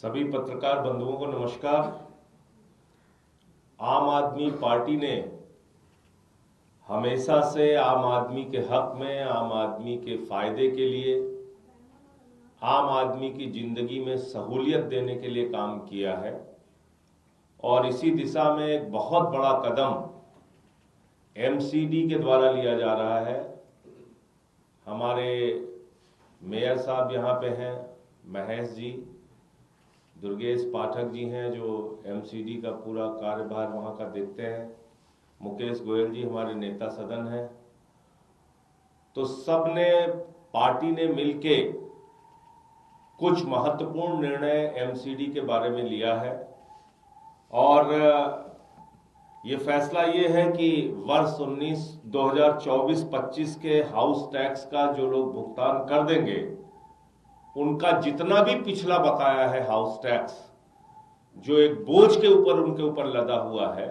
सभी पत्रकार बंधुओं को नमस्कार। आम आदमी पार्टी ने हमेशा से आम आदमी के हक में, आम आदमी के फायदे के लिए, आम आदमी की जिंदगी में सहूलियत देने के लिए काम किया है और इसी दिशा में एक बहुत बड़ा कदम एमसीडी के द्वारा लिया जा रहा है। हमारे मेयर साहब यहाँ पे हैं, महेश जी, दुर्गेश पाठक जी हैं जो एमसीडी का पूरा कार्यभार वहाँ का देखते हैं, मुकेश गोयल जी हमारे नेता सदन हैं। तो सबने, पार्टी ने मिलके कुछ महत्वपूर्ण निर्णय एमसीडी के बारे में लिया है और ये फैसला ये है कि वर्ष 2024-25 के हाउस टैक्स का जो लोग भुगतान कर देंगे, उनका जितना भी पिछला बकाया है हाउस टैक्स, जो एक बोझ के ऊपर उनके ऊपर लदा हुआ है,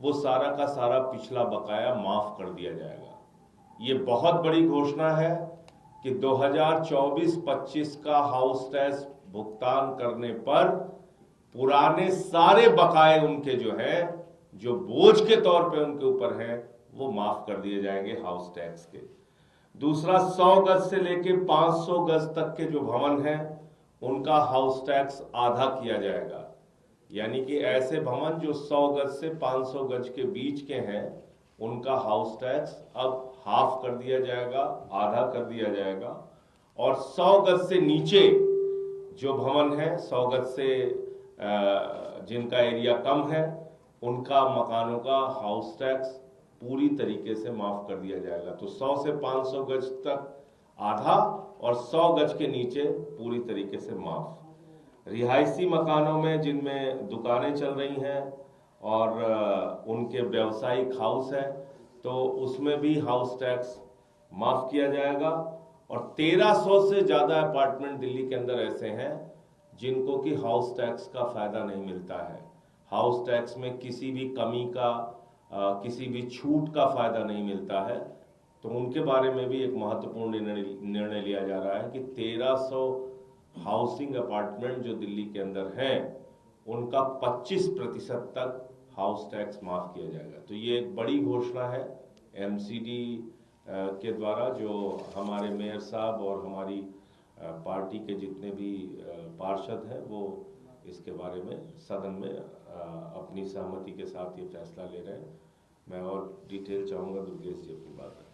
वो सारा का सारा पिछला बकाया माफ कर दिया जाएगा। ये बहुत बड़ी घोषणा है कि 2024-25 का हाउस टैक्स भुगतान करने पर पुराने सारे बकाए उनके जो हैं, जो बोझ के तौर पे उनके ऊपर हैं, वो माफ कर दिए जाएंगे हाउस टैक्स के। दूसरा, 100 गज से लेके 500 गज तक के जो भवन हैं, उनका हाउस टैक्स आधा किया जाएगा। यानी कि ऐसे भवन जो 100 गज से 500 गज के बीच के हैं, उनका हाउस टैक्स अब हाफ कर दिया जाएगा, आधा कर दिया जाएगा। और 100 गज से नीचे जो भवन है, 100 गज से जिनका एरिया कम है, उनका मकानों का हाउस टैक्स पूरी तरीके से माफ कर दिया जाएगा। तो 100 से 500 गज तक आधा और 100 गज के नीचे पूरी तरीके से माफ। रिहायशी मकानों में जिनमें दुकानें चल रही हैं और उनके व्यावसायिक हाउस है, तो उसमें भी हाउस टैक्स माफ किया जाएगा। और 1300 से ज्यादा अपार्टमेंट दिल्ली के अंदर ऐसे हैं जिनको कि हाउस टैक्स का फायदा नहीं मिलता है। हाउस टैक्स में किसी भी कमी का, किसी भी छूट का फायदा नहीं मिलता है। तो उनके बारे में भी एक महत्वपूर्ण निर्णय लिया जा रहा है कि 1300 हाउसिंग अपार्टमेंट जो दिल्ली के अंदर हैं, उनका 25% तक हाउस टैक्स माफ किया जाएगा। तो ये एक बड़ी घोषणा है एमसीडी के द्वारा, जो हमारे मेयर साहब और हमारी पार्टी के जितने भी पार्षद हैं, वो इसके बारे में सदन में अपनी सहमति के साथ ये फैसला ले रहे हैं। मैं और डिटेल चाहूंगा, दुर्गेश जी अपनी बात करें।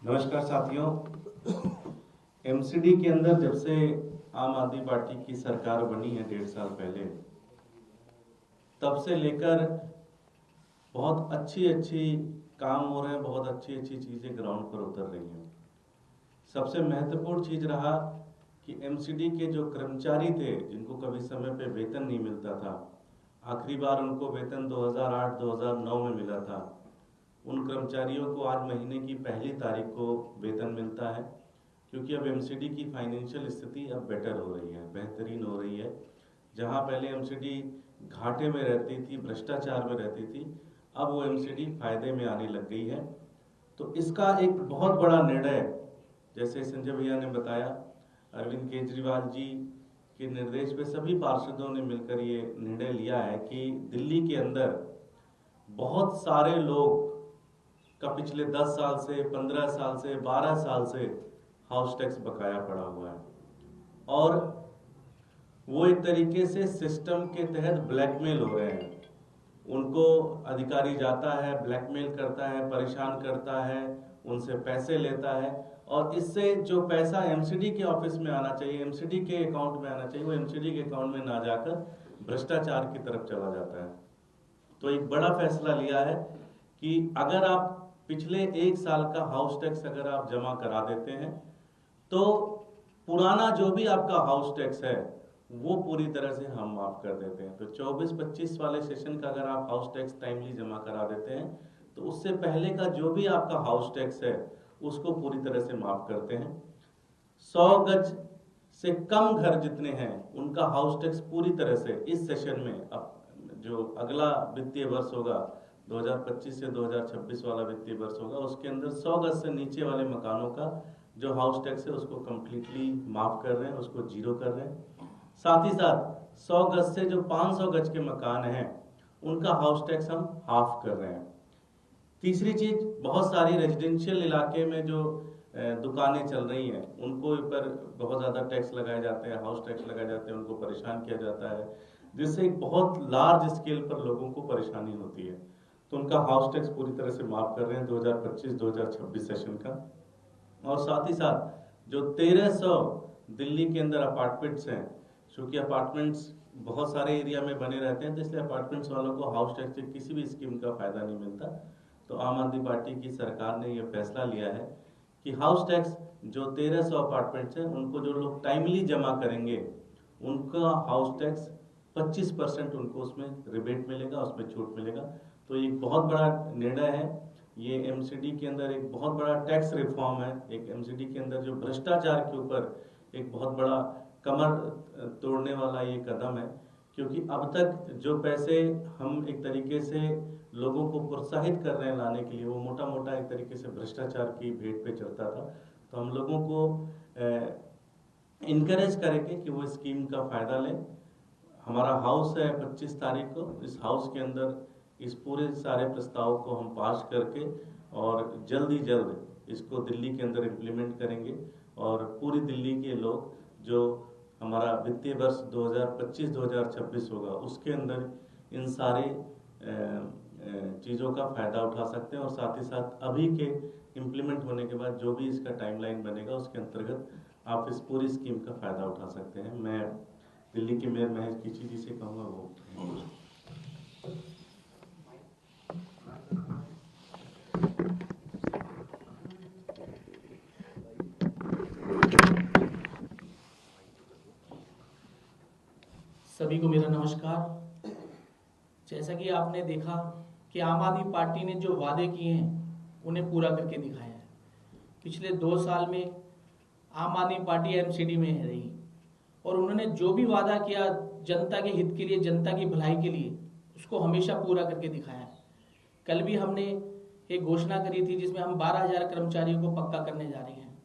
नमस्कार साथियों, एमसीडी के अंदर जब से आम आदमी पार्टी की सरकार बनी है 1.5 साल पहले, तब से लेकर बहुत अच्छी काम हो रहे हैं, बहुत अच्छी चीजें ग्राउंड पर उतर रही हैं। सबसे महत्वपूर्ण चीज रहा कि एमसीडी के जो कर्मचारी थे, जिनको कभी समय पे वेतन नहीं मिलता था, आखिरी बार उनको वेतन 2008-2009 में मिला था, उन कर्मचारियों को आज महीने की पहली तारीख को वेतन मिलता है। क्योंकि अब एमसीडी की फाइनेंशियल स्थिति अब बेटर हो रही है, बेहतरीन हो रही है। जहां पहले एमसीडी घाटे में रहती थी, भ्रष्टाचार में रहती थी, अब वो एमसीडी फायदे में आने लग गई है। तो इसका एक बहुत बड़ा निर्णय, जैसे संजय भैया ने बताया, अरविंद केजरीवाल जी के निर्देश पे सभी पार्षदों ने मिलकर ये निर्णय लिया है कि दिल्ली के अंदर बहुत सारे लोग का पिछले 10 साल से, 15 साल से, 12 साल से हाउस टैक्स बकाया पड़ा हुआ है और वो एक तरीके से सिस्टम के तहत ब्लैकमेल हो रहे हैं। उनको अधिकारी जाता है, ब्लैकमेल करता है, परेशान करता है, उनसे पैसे लेता है और इससे जो पैसा एमसीडी के ऑफिस में आना चाहिए, एमसीडी के अकाउंट में आना चाहिए, वो एमसीडी के अकाउंट में ना जाकर भ्रष्टाचार की तरफ चला जाता है। तो एक बड़ा फैसला लिया है कि अगर आप पिछले 1 साल का हाउस टैक्स अगर आप जमा करा देते हैं, तो पुराना जो भी आपका हाउस टैक्स है वो पूरी तरह से हम माफ कर देते हैं। तो 24-25 वाले सेशन का अगर आप हाउस टैक्स टाइमली जमा करा देते हैं, तो उससे पहले का जो भी आपका हाउस टैक्स है उसको पूरी तरह से माफ करते हैं। 100 गज से कम घर जितने हैं, उनका हाउस टैक्स पूरी तरह से इस सेशन में, अब जो अगला वित्तीय वर्ष होगा 2025 से 2026 वाला वित्तीय वर्ष होगा, उसके अंदर 100 गज से नीचे वाले मकानों का जो हाउस टैक्स है उसको कम्प्लीटली माफ़ कर रहे हैं, उसको जीरो कर रहे हैं। साथ ही साथ 100 गज से जो 500 गज के मकान हैं उनका हाउस टैक्स हम हाफ कर रहे हैं। तीसरी चीज, बहुत सारी रेजिडेंशियल इलाके में जो दुकानें चल रही हैं उनको ऊपर बहुत ज़्यादा टैक्स लगाए जाते हैं, हाउस टैक्स लगाए जाते हैं, उनको परेशान किया जाता है, जिससे एक बहुत लार्ज स्केल पर लोगों को परेशानी होती है। तो उनका हाउस टैक्स पूरी तरह से माफ़ कर रहे हैं 2025-2026 सेशन का। और साथ ही साथ जो 1300 दिल्ली के अंदर अपार्टमेंट्स हैं, चूँकि अपार्टमेंट्स बहुत सारे एरिया में बने रहते हैं तो इसलिए अपार्टमेंट्स वालों को हाउस टैक्स से किसी भी स्कीम का फ़ायदा नहीं मिलता। तो आम आदमी पार्टी की सरकार ने यह फैसला लिया है कि हाउस टैक्स जो 1300 अपार्टमेंट्स हैं उनको जो लोग टाइमली जमा करेंगे उनका हाउस टैक्स 25% उनको उसमें रिबेट मिलेगा, उसमें छूट मिलेगा। तो एक बहुत बड़ा निर्णय है ये। एमसीडी के अंदर एक बहुत बड़ा टैक्स रिफॉर्म है, एक एमसीडी के अंदर जो भ्रष्टाचार के ऊपर एक बहुत बड़ा कमर तोड़ने वाला ये कदम है। क्योंकि अब तक जो पैसे हम एक तरीके से लोगों को प्रोत्साहित कर रहे हैं लाने के लिए, वो मोटा मोटा एक तरीके से भ्रष्टाचार की भेंट पे चढ़ता था। तो हम लोगों को इनकरेज करेंगे कि वो स्कीम का फ़ायदा लें। हमारा हाउस है 25 तारीख को, इस हाउस के अंदर इस पूरे सारे प्रस्ताव को हम पास करके और जल्द ही जल्द इसको दिल्ली के अंदर इम्प्लीमेंट करेंगे। और पूरी दिल्ली के लोग जो हमारा वित्तीय वर्ष 2025-2026 होगा उसके अंदर इन सारे चीज़ों का फ़ायदा उठा सकते हैं। और साथ ही साथ अभी के इम्प्लीमेंट होने के बाद जो भी इसका टाइमलाइन बनेगा उसके अंतर्गत आप इस पूरी स्कीम का फ़ायदा उठा सकते हैं। मैं दिल्ली के मेयर महेश किची जी से कहूँगा वो। सभी को मेरा नमस्कार। जैसा कि आपने देखा कि आम आदमी पार्टी ने जो वादे किए हैं उन्हें पूरा करके दिखाया है। पिछले 2 साल में आम आदमी पार्टी एमसीडी में रही और उन्होंने जो भी वादा किया जनता के हित के लिए, जनता की भलाई के लिए, उसको हमेशा पूरा करके दिखाया है। कल भी हमने एक घोषणा करी थी जिसमें हम 12,000 कर्मचारियों को पक्का करने जा रहे हैं।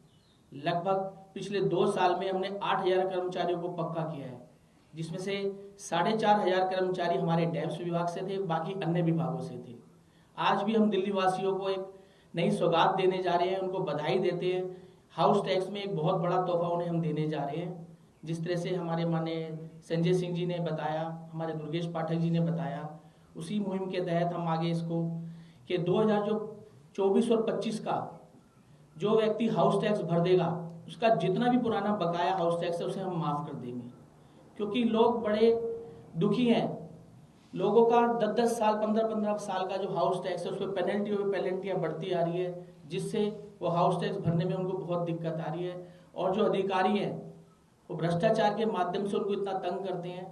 लगभग पिछले 2 साल में हमने 8,000 कर्मचारियों को पक्का किया है, जिसमें से 4,500 कर्मचारी हमारे डैम्स विभाग से थे, बाकी अन्य विभागों से थे। आज भी हम दिल्ली वासियों को एक नई सौगात देने जा रहे हैं, उनको बधाई देते हैं। हाउस टैक्स में एक बहुत बड़ा तोहफा उन्हें हम देने जा रहे हैं। जिस तरह से हमारे माननीय संजय सिंह जी ने बताया, हमारे दुर्गेश पाठक जी ने बताया, उसी मुहिम के तहत हम आगे इसको कि 2024 और 25 का जो व्यक्ति हाउस टैक्स भर देगा उसका जितना भी पुराना बकाया हाउस टैक्स है उसे हम माफ़ कर देंगे। क्योंकि लोग बड़े दुखी हैं, लोगों का 10-10 साल 15-15 साल का जो हाउस टैक्स है उस पर पेनल्टियाँ बढ़ती आ रही है, जिससे वो हाउस टैक्स भरने में उनको बहुत दिक्कत आ रही है। और जो अधिकारी हैं वो भ्रष्टाचार के माध्यम से उनको इतना तंग करते हैं।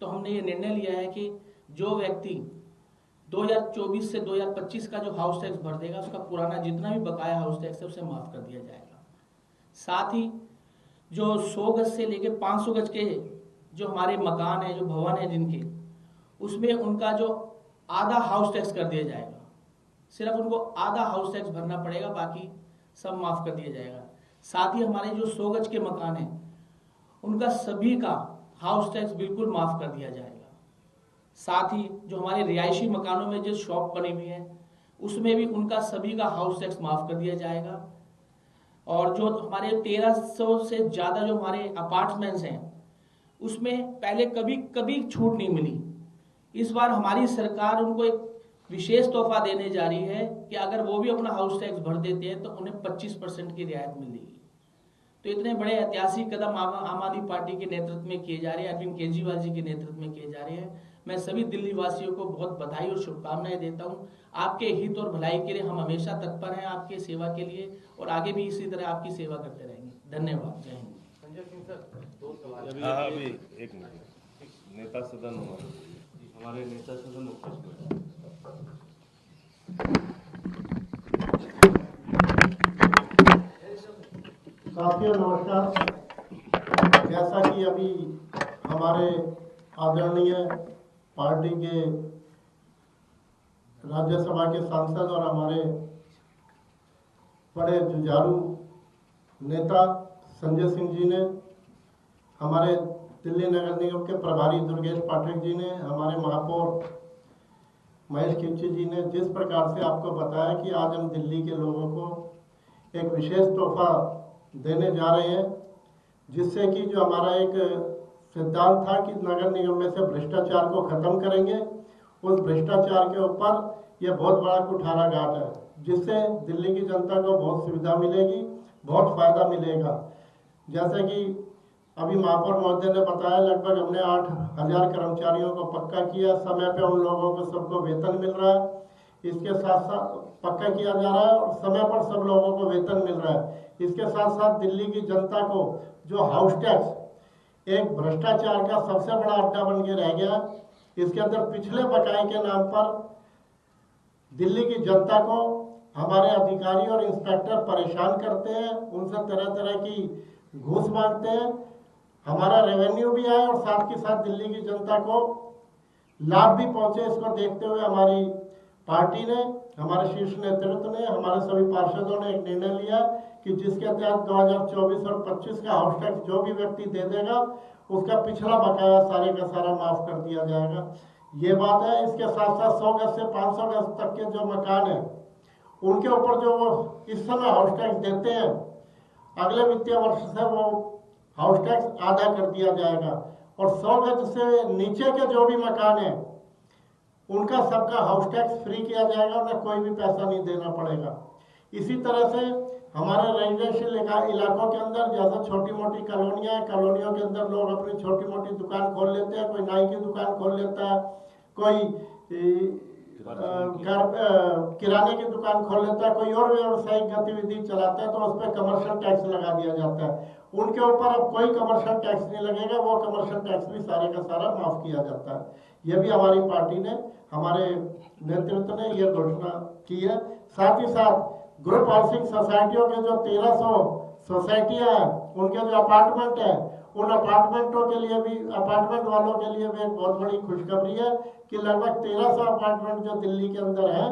तो हमने ये निर्णय लिया है कि जो व्यक्ति 2024 से 2025 का जो हाउस टैक्स भर देगा उसका पुराना जितना भी बकाया हाउस टैक्स है उसे माफ़ कर दिया जाएगा। साथ ही जो 100 गज से लेके 500 गज के जो हमारे मकान हैं, जो भवन हैं जिनके, उसमें उनका जो आधा हाउस टैक्स कर दिया जाएगा। सिर्फ उनको आधा हाउस टैक्स भरना पड़ेगा, बाकी सब माफ़ कर दिया जाएगा। साथ ही हमारे जो 100 गज के मकान हैं उनका सभी का हाउस टैक्स बिल्कुल माफ़ कर दिया जाएगा। साथ ही जो हमारे रिहायशी मकानों में जो शॉप बनी हुई है उसमें भी उनका सभी का हाउस टैक्स माफ़ कर दिया जाएगा। और जो हमारे 1300 से ज़्यादा जो हमारे अपार्टमेंट्स हैं उसमें पहले कभी छूट नहीं मिली। इस बार हमारी सरकार उनको एक विशेष तोहफा देने जा रही है कि अगर वो भी अपना हाउस टैक्स भर देते हैं तो उन्हें 25% की रियायत मिलेगी। तो इतने बड़े ऐतिहासिक कदम आम आदमी पार्टी के नेतृत्व में किए जा रहे हैं, अरविंद केजरीवाल जी के नेतृत्व में किए जा रहे हैं। मैं सभी दिल्ली वासियों को बहुत बधाई और शुभकामनाएं देता हूं। आपके हित और भलाई के लिए हम हमेशा तत्पर हैं, आपके सेवा के लिए, और आगे भी इसी तरह आपकी सेवा करते रहेंगे। धन्यवाद। जय हिंद। संजय सिंह सर, 2 सवाल। अभी एक मिनट, नेता सदन हमारे नेता सदन उपस्थित। साथियों नमस्कार। जैसा कि अभी हमारे आदरणीय पार्टी के राज्यसभा के सांसद और हमारे बड़े जुझारू नेता संजय सिंह जी ने, हमारे दिल्ली नगर निगम के प्रभारी दुर्गेश पाठक जी ने, हमारे महापौर महेश खिमची जी ने जिस प्रकार से आपको बताया कि आज हम दिल्ली के लोगों को एक विशेष तोहफा देने जा रहे हैं, जिससे कि जो हमारा एक सिद्धांत था कि नगर निगम में से भ्रष्टाचार को खत्म करेंगे, उस भ्रष्टाचार के ऊपर यह बहुत बड़ा कुठारा घाट है, जिससे दिल्ली की जनता को बहुत सुविधा मिलेगी, बहुत फायदा मिलेगा। जैसे कि अभी महापौर महोदय ने बताया, लगभग हमने 8,000 कर्मचारियों को पक्का किया, समय पे उन लोगों को सबको वेतन मिल रहा है। इसके साथ साथ पक्का किया जा रहा है और समय पर सब लोगों को वेतन मिल रहा है। इसके साथ साथ दिल्ली की जनता को जो हाउस टैक्स एक भ्रष्टाचार का सबसे बड़ा अड्डा बन के रह गया, इसके अंदर पिछले बकाये के नाम पर दिल्ली की जनता को हमारे अधिकारी और इंस्पेक्टर परेशान करते हैं, उनसे तरह तरह की घूस मांगते हैं। हमारा रेवेन्यू भी आए और साथ के साथ दिल्ली की जनता को लाभ भी पहुंचे। इसको देखते हुए हमारी पार्टी ने, हमारे शीर्ष नेतृत्व ने, हमारे सभी पार्षदों ने एक निर्णय लिया कि जिसके तहत 2024 और 25 का हाउस टैक्स जो भी व्यक्ति दे देगा, उसका पिछला बकाया सारे का सारा माफ कर दिया जाएगा। ये बात है। इसके साथ साथ 100 गज से 500 गज तक के जो मकान है, उनके ऊपर जो वो इस समय हाउस टैक्स देते हैं, अगले वित्तीय वर्ष से वो हाउस टैक्स आधा कर दिया जाएगा और 100 गज से नीचे के जो भी मकान है, उनका सबका हाउस टैक्स फ्री किया जाएगा, उन्हें कोई भी पैसा नहीं देना पड़ेगा। इसी तरह से हमारे रेजिडेंशियल इलाकों के अंदर जैसे छोटी मोटी कॉलोनियाँ हैं, कॉलोनियों के अंदर लोग अपनी छोटी मोटी दुकान खोल लेते हैं, कोई नाई की दुकान खोल लेता है, कोई किराने की दुकान खोल लेता है, कोई और व्यावसायिक गतिविधि चलाता है, तो उस पर कमर्शियल टैक्स लगा दिया जाता है। उनके ऊपर अब कोई कमर्शियल टैक्स नहीं लगेगा, वो कमर्शियल टैक्स भी सारे का सारा माफ किया जाता है। ये भी हमारी पार्टी ने, हमारे नेतृत्व ने ये घोषणा की है। साथ ही साथ ग्रुप हाउसिंग सोसाइटियों के जो 1300 सोसाइटियां हैं, उनके जो अपार्टमेंट है, उन अपार्टमेंटों के लिए भी, अपार्टमेंट वालों के लिए भी एक बहुत बड़ी खुशखबरी है कि लगभग 1300 अपार्टमेंट जो दिल्ली के अंदर है,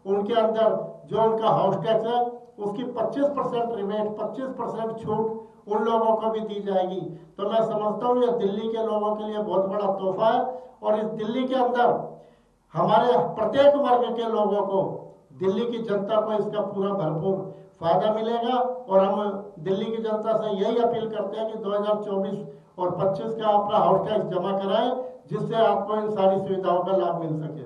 उनके अंदर जो उनका हाउस टैक्स है, उसकी 25% रिबेट, 25% छूट उन लोगों को भी दी जाएगी। तो मैं समझता हूँ ये दिल्ली के लोगों के लिए बहुत बड़ा तोहफा है और इस दिल्ली के अंदर हमारे प्रत्येक वर्ग के लोगों को, दिल्ली की जनता को इसका पूरा भरपूर फायदा मिलेगा। और हम दिल्ली की जनता से यही अपील करते हैं कि 2024 और 25 का अपना हाउस टैक्स जमा कराएं, जिससे आपको इन सारी सुविधाओं का लाभ मिल सके।